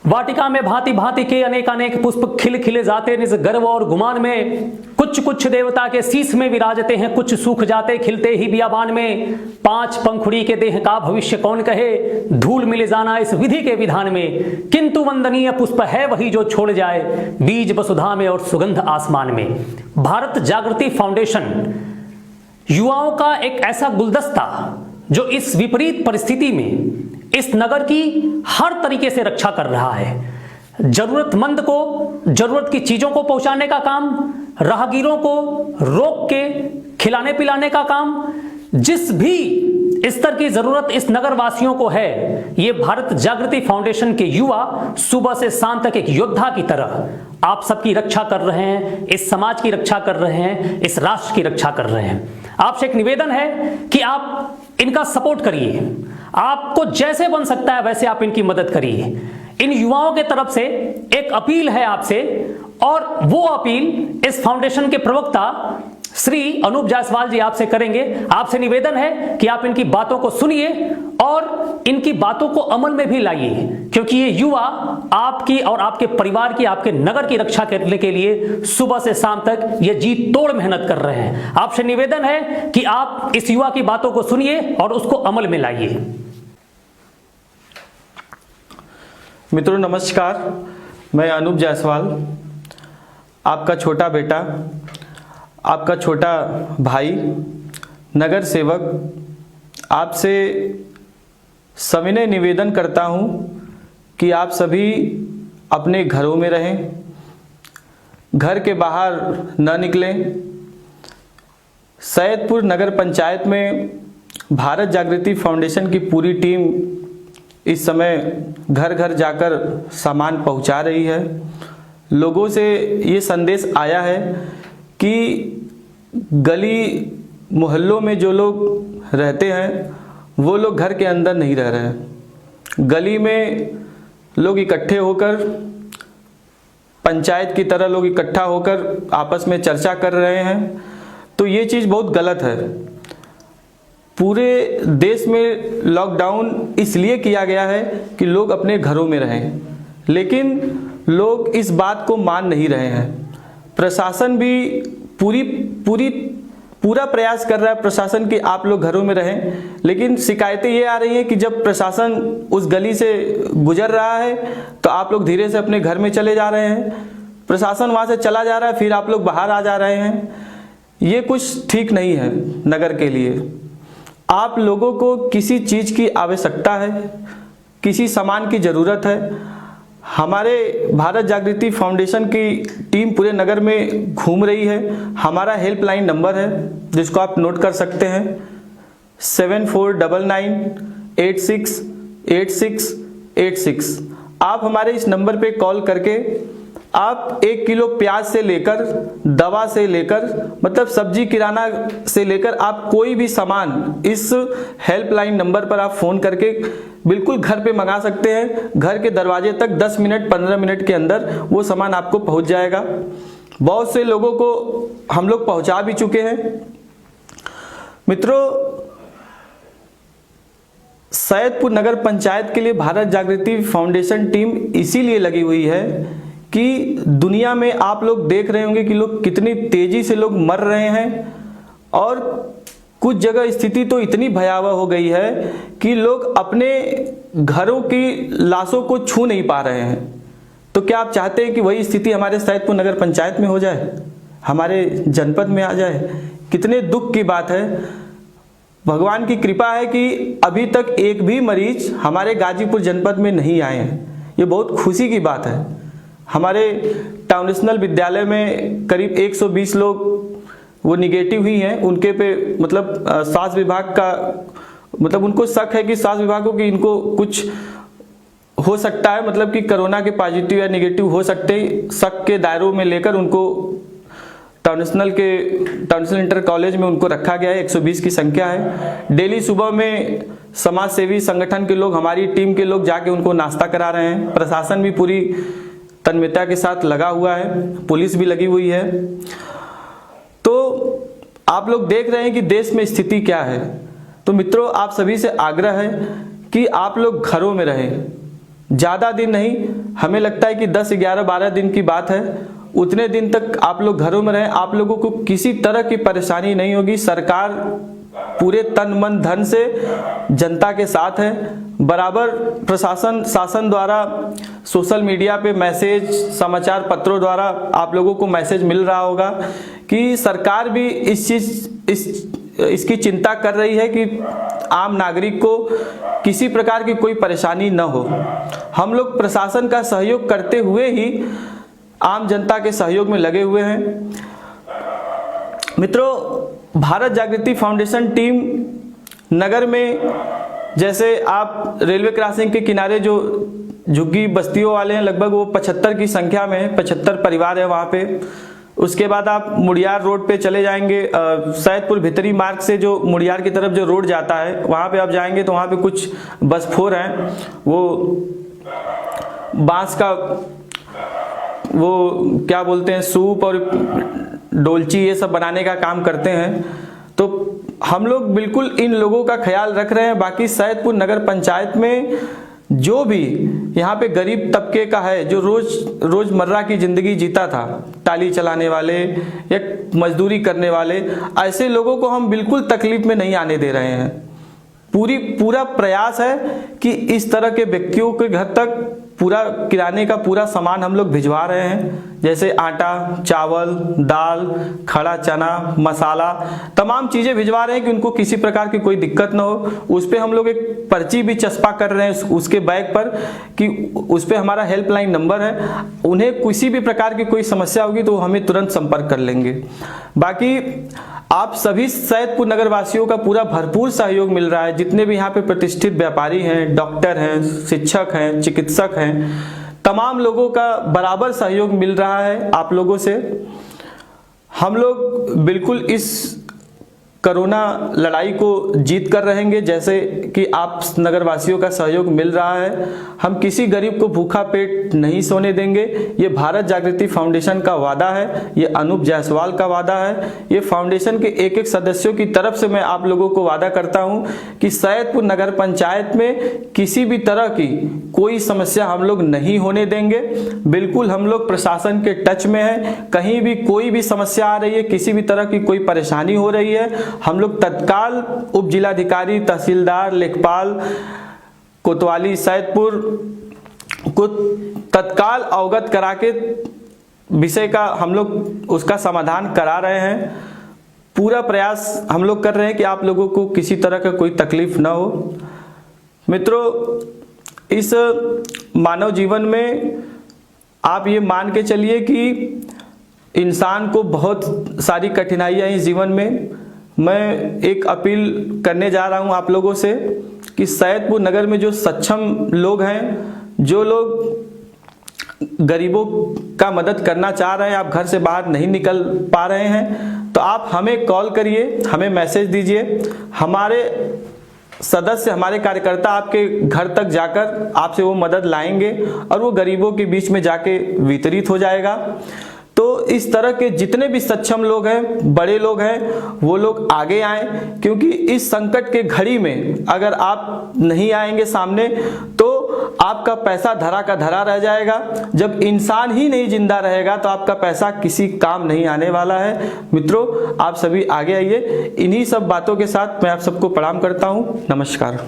वाटिका में भांति भांति के अनेकानेक पुष्प खिल खिले जाते निज गर्व और गुमान में। कुछ कुछ देवता के शीश में विराजते हैं, कुछ सूख जाते खिलते ही बियाबान में। पांच पंखुड़ी के देह का भविष्य कौन कहे, धूल मिले जाना इस विधि के विधान में। किंतु वंदनीय पुष्प है वही जो छोड़ जाए बीज वसुधा में और सुगंध आसमान में। भारत जागृति फाउंडेशन युवाओं का एक ऐसा गुलदस्ता जो इस विपरीत परिस्थिति में इस नगर की हर तरीके से रक्षा कर रहा है। जरूरतमंद को जरूरत की चीजों को पहुंचाने का काम, राहगीरों को रोक के खिलाने पिलाने का काम, जिस भी स्तर की जरूरत इस नगर वासियों को है, ये भारत जागृति फाउंडेशन के युवा सुबह से शाम तक एक योद्धा की तरह आप सबकी रक्षा कर रहे हैं, इस समाज की रक्षा कर रहे हैं, इस राष्ट्र की रक्षा कर रहे हैं। आपसे एक निवेदन है कि आप इनका सपोर्ट करिए, आपको जैसे बन सकता है वैसे आप इनकी मदद करिए। इन युवाओं के तरफ से एक अपील है आपसे, और वो अपील इस फाउंडेशन के प्रवक्ता श्री अनूप जायसवाल जी आपसे करेंगे। आपसे निवेदन है कि आप इनकी बातों को सुनिए और इनकी बातों को अमल में भी लाइए, क्योंकि ये युवा आपकी और आपके परिवार की, आपके नगर की रक्षा करने के लिए सुबह से शाम तक ये जी तोड़ मेहनत कर रहे हैं। आपसे निवेदन है कि आप इस युवा की बातों को सुनिए और उसको अमल में लाइए। मित्रों नमस्कार, मैं अनूप जायसवाल, आपका छोटा बेटा, आपका छोटा भाई, नगर सेवक, आपसे सविनय निवेदन करता हूं कि आप सभी अपने घरों में रहें, घर के बाहर न निकलें। सैदपुर नगर पंचायत में भारत जागृति फाउंडेशन की पूरी टीम इस समय घर घर जाकर सामान पहुंचा रही है। लोगों से ये संदेश आया है कि गली मोहल्लों में जो लोग रहते हैं वो लोग घर के अंदर नहीं रह रहे हैं। गली में लोग इकट्ठे होकर, पंचायत की तरह लोग इकट्ठा होकर आपस में चर्चा कर रहे हैं, तो ये चीज़ बहुत गलत है। पूरे देश में लॉकडाउन इसलिए किया गया है कि लोग अपने घरों में रहें, लेकिन लोग इस बात को मान नहीं रहे हैं। प्रशासन भी पूरा प्रयास कर रहा है प्रशासन कि आप लोग घरों में रहें, लेकिन शिकायतें ये आ रही हैं कि जब प्रशासन उस गली से गुजर रहा है तो आप लोग धीरे से अपने घर में चले जा रहे हैं, प्रशासन वहाँ से चला जा रहा है, फिर आप लोग बाहर आ जा रहे हैं। ये कुछ ठीक नहीं है नगर के लिए। आप लोगों को किसी चीज़ की आवश्यकता है, किसी सामान की ज़रूरत है, हमारे भारत जागृति फाउंडेशन की टीम पूरे नगर में घूम रही है। हमारा हेल्पलाइन नंबर है जिसको आप नोट कर सकते हैं, 7499868686। आप हमारे इस नंबर पे कॉल करके आप 1 किलो प्याज से लेकर दवा से लेकर मतलब सब्जी किराना से लेकर आप कोई भी सामान इस हेल्पलाइन नंबर पर आप फ़ोन करके बिल्कुल घर पे मंगा सकते हैं। घर के दरवाजे तक 10 मिनट 15 मिनट के अंदर वो सामान आपको पहुंच जाएगा। बहुत से लोगों को हम लोग पहुंचा भी चुके हैं। मित्रों, सैदपुर नगर पंचायत के लिए भारत जागृति फाउंडेशन टीम इसीलिए लगी हुई है कि दुनिया में आप लोग देख रहे होंगे कि लोग कितनी तेजी से लोग मर रहे हैं, और कुछ जगह स्थिति तो इतनी भयावह हो गई है कि लोग अपने घरों की लाशों को छू नहीं पा रहे हैं। तो क्या आप चाहते हैं कि वही स्थिति हमारे सैदपुर नगर पंचायत में हो जाए, हमारे जनपद में आ जाए? कितने दुख की बात है। भगवान की कृपा है कि अभी तक एक भी मरीज हमारे गाजीपुर जनपद में नहीं आए हैं। ये बहुत खुशी की बात है। हमारे टाउनेशनल विद्यालय में करीब 120 लोग वो निगेटिव ही हैं, उनके पे मतलब स्वास्थ्य विभाग का मतलब उनको शक है कि स्वास्थ्य विभाग को कि इनको कुछ हो सकता है, मतलब कि कोरोना के पॉजिटिव या निगेटिव हो सकते हैं। शक के दायरों में लेकर उनको टाउनेशनल इंटर कॉलेज में उनको रखा गया है। 120 की संख्या है। डेली सुबह में समाज सेवी संगठन के लोग, हमारी टीम के लोग जाके उनको नाश्ता करा रहे हैं। प्रशासन भी पूरी तन्मयता के साथ लगा हुआ है, पुलिस भी लगी हुई है। तो आप लोग देख रहे हैं कि देश में स्थिति क्या है। तो मित्रों, आप सभी से आग्रह है कि आप लोग घरों में रहें, ज़्यादा दिन नहीं, हमें लगता है कि 10, 11, 12 दिन की बात है। उतने दिन तक आप लोग घरों में रहें, आप लोगों को किसी तरह की परेशानी नहीं होगी। सरकार पूरे तन मन धन से जनता के साथ है। बराबर प्रशासन शासन द्वारा सोशल मीडिया पे मैसेज, समाचार पत्रों द्वारा आप लोगों को मैसेज मिल रहा होगा कि सरकार भी इसकी चिंता कर रही है कि आम नागरिक को किसी प्रकार की कोई परेशानी न हो। हम लोग प्रशासन का सहयोग करते हुए ही आम जनता के सहयोग में लगे हुए हैं। मित्रों, भारत जागृति फाउंडेशन टीम नगर में, जैसे आप रेलवे क्रॉसिंग के किनारे जो झुग्गी बस्तियों वाले हैं, लगभग वो 75 की संख्या में है, 75 परिवार है वहाँ पे। उसके बाद आप मुड़ियार रोड पे चले जाएंगे, सैदपुर भितरी मार्ग से जो मुड़ियार की तरफ जो रोड जाता है वहाँ पे आप जाएंगे तो वहाँ पे कुछ बसफोर हैं, वो बांस का वो क्या बोलते हैं सूप और डोलची ये सब बनाने का काम करते हैं। तो हम लोग बिल्कुल इन लोगों का ख्याल रख रहे हैं। बाकी सैदपुर नगर पंचायत में जो भी यहाँ पे गरीब तबके का है, जो रोजमर्रा की जिंदगी जीता था, टाली चलाने वाले या मजदूरी करने वाले, ऐसे लोगों को हम बिल्कुल तकलीफ में नहीं आने दे रहे हैं। पूरा प्रयास है कि इस तरह के व्यक्तियों के घर तक पूरा किराने का पूरा सामान हम लोग भिजवा रहे हैं, जैसे आटा, चावल, दाल, खड़ा चना, मसाला, तमाम चीज़ें भिजवा रहे हैं कि उनको किसी प्रकार की कोई दिक्कत ना हो। उस पर हम लोग एक पर्ची भी चस्पा कर रहे हैं उसके बैग पर कि उस पर हमारा हेल्पलाइन नंबर है, उन्हें किसी भी प्रकार की कोई समस्या होगी तो हमें तुरंत संपर्क कर लेंगे। बाकी आप सभी सैदपुर नगर वासियों का पूरा भरपूर सहयोग मिल रहा है। जितने भी यहाँ पे प्रतिष्ठित व्यापारी हैं, डॉक्टर हैं, शिक्षक हैं, चिकित्सक हैं, तमाम लोगों का बराबर सहयोग मिल रहा है आप लोगों से। हम लोग बिल्कुल इस कोरोना लड़ाई को जीत कर रहेंगे, जैसे कि आप नगरवासियों का सहयोग मिल रहा है। हम किसी गरीब को भूखा पेट नहीं सोने देंगे। ये भारत जागृति फाउंडेशन का वादा है, ये अनूप जायसवाल का वादा है, ये फाउंडेशन के एक एक सदस्यों की तरफ से मैं आप लोगों को वादा करता हूं कि सैदपुर नगर पंचायत में किसी भी तरह की कोई समस्या हम लोग नहीं होने देंगे। बिल्कुल हम लोग प्रशासन के टच में हैं। कहीं भी कोई भी समस्या आ रही है, किसी भी तरह की कोई परेशानी हो रही है, हम लोग तत्काल उप जिलाधिकारी, तहसीलदार, लेखपाल कोतवाली सैदपुर को तत्काल अवगत करा के विषय का हम लोग उसका समाधान करा रहे हैं। पूरा प्रयास हम लोग कर रहे हैं कि आप लोगों को किसी तरह का कोई तकलीफ ना हो। मित्रों, इस मानव जीवन में आप ये मान के चलिए कि इंसान को बहुत सारी कठिनाइयाँ इस जीवन में। मैं एक अपील करने जा रहा हूं आप लोगों से कि सैदपुर नगर में जो सक्षम लोग हैं, जो लोग गरीबों का मदद करना चाह रहे हैं, आप घर से बाहर नहीं निकल पा रहे हैं, तो आप हमें कॉल करिए, हमें मैसेज दीजिए। हमारे सदस्य, हमारे कार्यकर्ता आपके घर तक जाकर आपसे वो मदद लाएंगे और वो गरीबों के बीच में जाके वितरित हो जाएगा। तो इस तरह के जितने भी सक्षम लोग हैं, बड़े लोग हैं, वो लोग आगे आएं, क्योंकि इस संकट के घड़ी में अगर आप नहीं आएंगे सामने तो आपका पैसा धरा का धरा रह जाएगा। जब इंसान ही नहीं जिंदा रहेगा तो आपका पैसा किसी काम नहीं आने वाला है। मित्रों, आप सभी आगे आइए। इन्हीं सब बातों के साथ मैं आप सबको प्रणाम करता हूं। नमस्कार।